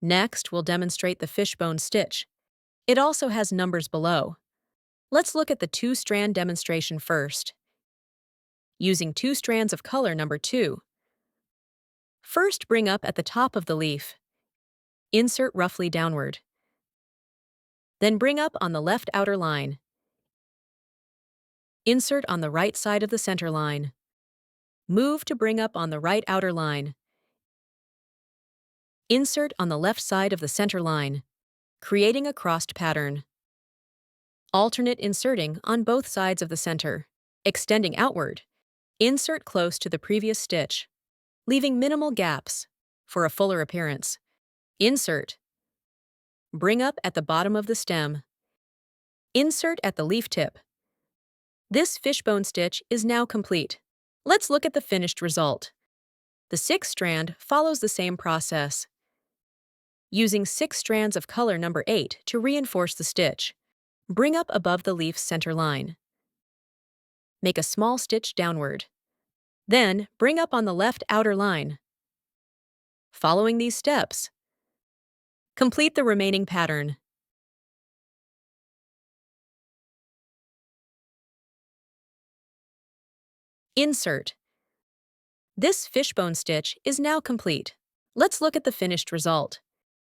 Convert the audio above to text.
Next, we'll demonstrate the fishbone stitch. It also has numbers below. Let's look at the two-strand demonstration first. Using two strands of color number 2. First, bring up at the top of the leaf. Insert roughly downward. Then bring up on the left outer line. Insert on the right side of the center line. Move to bring up on the right outer line. Insert on the left side of the center line, creating a crossed pattern. Alternate inserting on both sides of the center. Extending outward, insert close to the previous stitch, leaving minimal gaps for a fuller appearance. Insert. Bring up at the bottom of the stem. Insert at the leaf tip. This fishbone stitch is now complete. Let's look at the finished result. The 6th strand follows the same process. Using 6 strands of color number 8 to reinforce the stitch, bring up above the leaf's center line. Make a small stitch downward. Then, bring up on the left outer line. Following these steps, complete the remaining pattern. Insert. This fishbone stitch is now complete. Let's look at the finished result.